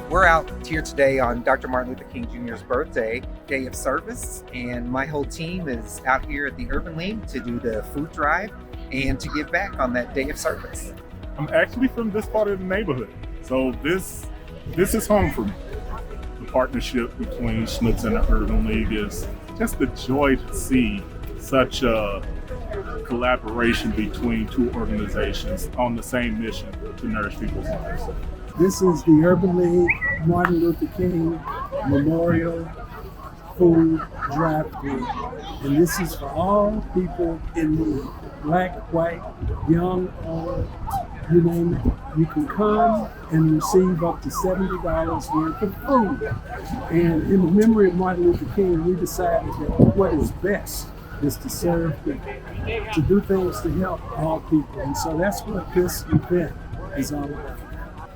We're out here today on Dr. Martin Luther King Jr.'s birthday, day of service, and my whole team is out here at the Urban League to do the food drive and to give back on that day of service. I'm actually from this part of the neighborhood, so this is home for me. The partnership between Schnucks and the Urban League is just a joy to see such a collaboration between two organizations on the same mission to nourish people's lives. This is the Urban League Martin Luther King Memorial Food Drive-Thru, and this is for all people in need, black, white, young, old, you name it. You can come and receive up to $70 worth of food. And in the memory of Martin Luther King, we decided that what is best is to serve people, to do things to help all people. And so that's what this event is all about.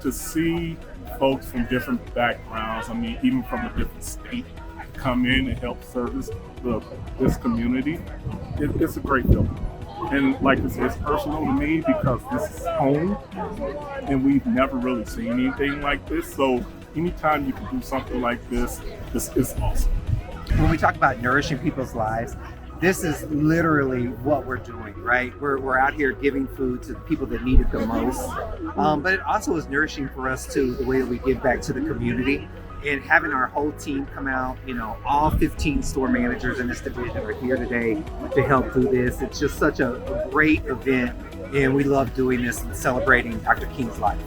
To see folks from different backgrounds, I mean, even from a different state, come in and help service this community, it's a great feeling. And like I said, it's personal to me because this is home and we've never really seen anything like this. So anytime you can do something like this is awesome. When we talk about nourishing people's lives, this is literally what we're doing, right? We're out here giving food to the people that need it the most. But it also is nourishing for us too, the way that we give back to the community. And having our whole team come out, all 15 store managers in this division are here today to help do this. It's just such a great event, and we love doing this and celebrating Dr. King's life.